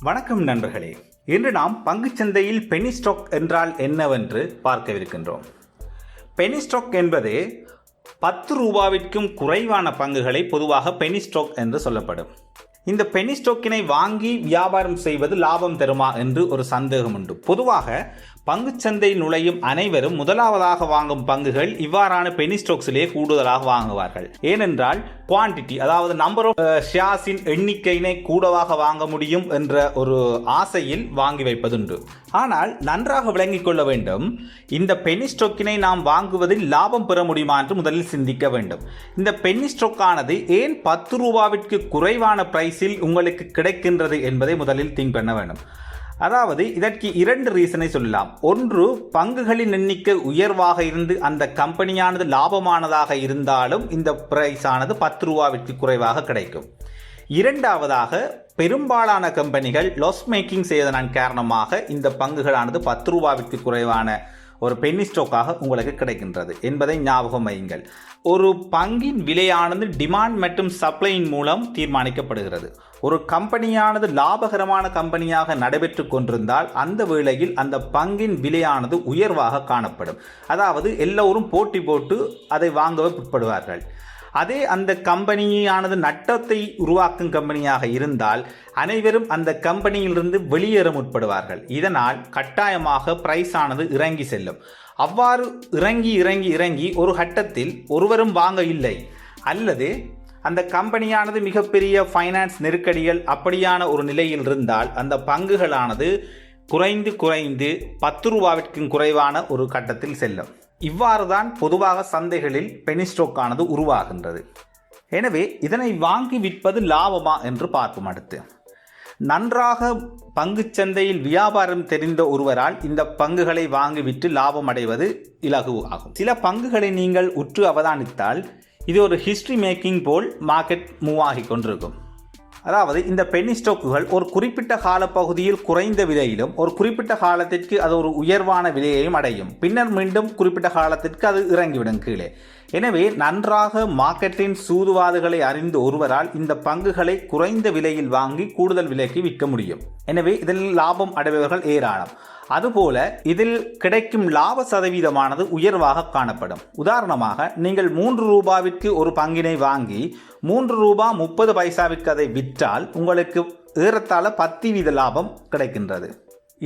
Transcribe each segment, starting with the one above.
வணக்கம் நண்பர்களே, இன்று நாம் பங்குச்சந்தையில் பெனி ஸ்டாக் என்றால் என்னவென்று பார்க்கவிருக்கின்றோம். பெனி ஸ்டாக் என்பது 10 ரூபாவிற்கும் குறைவான பங்குகளை பொதுவாக பெனி ஸ்டாக் என்று சொல்லப்படும். இந்த பெனி ஸ்டாக்கினை வாங்கி வியாபாரம் செய்வது லாபம் தருமா என்று ஒரு சந்தேகம் உண்டு. பொதுவாக பங்குச்சந்தையில் நுழையும் அனைவரும் முதலாவதாக வாங்கும் பங்குகள் இவ்வாறான பெனி ஸ்டாக்ஸிலே கூடுதலாக வாங்குவார்கள். ஏனென்றால் குவான்டிட்டி, அதாவது நம்பர் ஆஃப் ஷேர்ஸின் எண்ணிக்கையினை கூடவாக வாங்க முடியும் என்ற ஒரு ஆசையில் வாங்கி வைப்பதுண்டு. ஆனால் நன்றாக விளங்கிக் கொள்ள வேண்டும், இந்த பெனி ஸ்டாக்கினை நாம் வாங்குவதில் லாபம் பெற முடியுமா என்று முதலில் சிந்திக்க வேண்டும். இந்த பெனி ஸ்டாக் ஆனது ஏன் 10 ரூபாவிற்கு குறைவான பிரைஸில் உங்களுக்கு கிடைக்கின்றது என்பதை முதலில் திங்க் பண்ண வேண்டும். அதாவது இதற்கு 2 ரீசனை சொல்லலாம். ஒன்று, பங்குகளின் எண்ணிக்கை உயர்வாக இருந்து அந்த கம்பெனியானது லாபமானதாக இருந்தாலும் இந்த பிரைஸ் ஆனது 10 ரூபாவிற்கு குறைவாக கிடைக்கும். இரண்டாவதாக, பெரும்பாலான கம்பெனிகள் லாஸ் மேக்கிங் செய்வதன் காரணமாக இந்த பங்குகளானது 10 ரூபாவிற்கு குறைவான ஒரு பென்னி ஸ்டாக்காக உங்களுக்கு கிடைக்கின்றது என்பதை ஞாபகம் வையுங்கள். ஒரு பங்கின் விலையானது டிமாண்ட் மற்றும் சப்ளையின் மூலம் தீர்மானிக்கப்படுகிறது. ஒரு கம்பெனியானது லாபகரமான கம்பெனியாக நடைபெற்று கொண்டிருந்தால் அந்த வேளையில் அந்த பங்கின் விலையானது உயர்வாக காணப்படும். அதாவது எல்லோரும் போட்டி போட்டு அதை வாங்கவே பிற்படுவார்கள். அதே அந்த கம்பெனியானது நட்டத்தை உருவாக்கும் கம்பெனியாக இருந்தால் அனைவரும் அந்த கம்பெனியிலிருந்து வெளியேற முற்படுவார்கள். இதனால் கட்டாயமாக பிரைஸ் ஆனது இறங்கி செல்லும். அவ்வாறு இறங்கி ஒரு கட்டத்தில் ஒருவரும் வாங்க இல்லை, அல்லது அந்த கம்பெனியானது மிகப்பெரிய ஃபைனான்ஸ் நெருக்கடிகள் அப்படியான ஒரு நிலையில் இருந்தால் அந்த பங்குகளானது குறைந்து 10 ரூபாவிற்கும் குறைவான ஒரு கட்டத்தில் செல்லும். இவ்வாறு தான் பொதுவாக சந்தைகளில் பெனி ஸ்டாக் ஆனது உருவாகின்றது. எனவே இதனை வாங்கி விற்பது லாபமா என்று பார்ப்போம். அடுத்து, நன்றாக பங்குச்சந்தையில் வியாபாரம் தெரிந்த ஒருவரால் இந்த பங்குகளை வாங்கி விற்று லாபம் அடைவது இலகு ஆகும். சில பங்குகளை நீங்கள் உற்று அவதானித்தால் இது ஒரு ஹிஸ்டரி மேக்கிங் போல் மார்க்கெட் மூவ் ஆகி கொண்டிருக்கும். அதாவது இந்த பென்னி ஸ்டாக்குகள் ஒரு குறிப்பிட்ட காலப்பகுதியில் குறைந்த விலையிலும் ஒரு குறிப்பிட்ட காலத்திற்கு அது ஒரு உயர்வான விலையையும் அடையும். பின்னர் மீண்டும் குறிப்பிட்ட காலத்திற்கு அது இறங்கிவிடும் கீழே. எனவே நன்றாக மார்க்கெட்டின் சூதுவாதுகளை அறிந்து ஒருவரால் இந்த பங்குகளை குறைந்த விலையில் வாங்கி கூடுதல் விலைக்கு விற்க முடியும். எனவே இதில் லாபம் அடைபவர்கள் ஏராளம். அதுபோல இதில் கிடைக்கும் லாப சதவீதமானது உயர்வாக காணப்படும். உதாரணமாக, நீங்கள் 3 ரூபாவிற்கு ஒரு பங்கினை வாங்கி 3 ரூபாய் 30 பைசாவிற்கு அதை விற்றால் உங்களுக்கு ஏறத்தாழ 10% லாபம் கிடைக்கின்றது.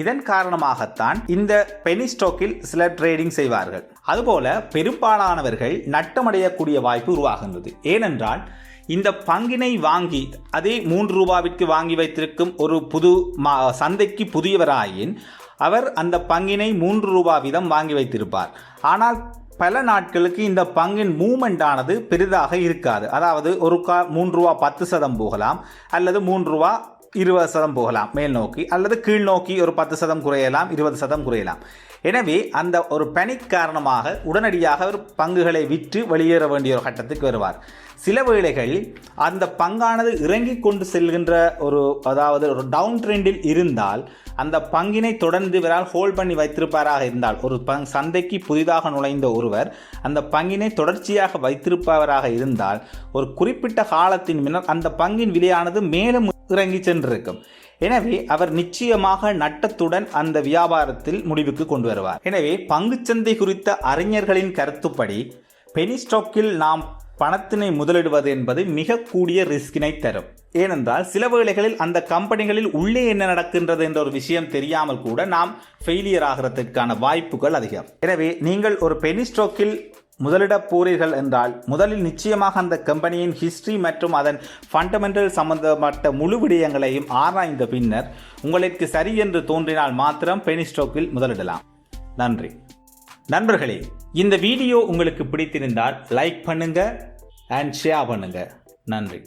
இதன் காரணமாகத்தான் இந்த பெனி ஸ்டாக்கில் சிலர் ட்ரேடிங் செய்வார்கள். அதுபோல பெரும்பாலானவர்கள் நட்டமடையக்கூடிய வாய்ப்பு உருவாகின்றது. ஏனென்றால் இந்த பங்கினை வாங்கி அதே 3 ரூபாவிற்கு வாங்கி வைத்திருக்கும் ஒரு சந்தைக்கு புதியவராயின் அவர் அந்த பங்கினை 3 ரூபாய் வீதம் வாங்கி வைத்திருப்பார். ஆனால் பல நாட்களுக்கு இந்த பங்கின் மூவ்மெண்ட் ஆனது பெரிதாக இருக்காது. அதாவது ஒரு 3 ரூபாய் 10% போகலாம், அல்லது 3 ரூபாய் 20% போகலாம் மேல் நோக்கி, அல்லது கீழ் நோக்கி ஒரு 10% குறையலாம், 20% குறையலாம். எனவே அந்த ஒரு பேனிக் காரணமாக உடனடியாக அவர் பங்குகளை விற்று வெளியேற வேண்டிய ஒரு கட்டத்துக்கு வருவார். சில வேளைகளில் அந்த பங்கானது இறங்கி கொண்டு செல்கின்ற அதாவது ஒரு டவுன் ட்ரெண்டில் இருந்தால் அந்த பங்கினை தொடர்ந்து இவரால் ஹோல்ட் பண்ணி வைத்திருப்பாராக இருந்தால், ஒரு சந்தைக்கு புதிதாக நுழைந்த ஒருவர் அந்த பங்கினை தொடர்ச்சியாக வைத்திருப்பவராக இருந்தால் ஒரு குறிப்பிட்ட காலத்தின் முன்னர் அந்த பங்கின் விலையானது மேலும் இறங்கி சென்றிருக்கும். எனவே அவர் நிச்சயமாக நட்டத்துடன் அந்த வியாபாரத்தில் முடிவுக்கு கொண்டு வருவார். எனவே பங்குச்சந்தை குறித்த அறிஞர்களின் கருத்துப்படி பெனி ஸ்டாக்கில் நாம் பணத்தினை முதலிடுவது என்பது மிக கூடிய ரிஸ்கினை தரும். ஏனென்றால் சில வேளைகளில் அந்த கம்பெனிகளில் உள்ளே என்ன நடக்கின்றது என்ற ஒரு விஷயம் தெரியாமல் கூட நாம் ஃபெயிலியர் ஆகிறதுக்கான வாய்ப்புகள் அதிகம். எனவே நீங்கள் ஒரு பெனி ஸ்டாக்கில் முதலிட போறீர்கள் என்றால் முதலில் நிச்சயமாக அந்த கம்பெனியின் ஹிஸ்டரி மற்றும் அதன் ஃபண்டமெண்டல் சம்பந்தப்பட்ட முழு விடயங்களையும் ஆராய்ந்த பின்னர் உங்களுக்கு சரி என்று தோன்றினால் மாத்திரம் பெனி ஸ்டாக்கில் முதலிடலாம். நன்றி நண்பர்களே. இந்த வீடியோ உங்களுக்கு பிடித்திருந்தால் லைக் பண்ணுங்க அண்ட் ஷேர் பண்ணுங்க. நன்றி.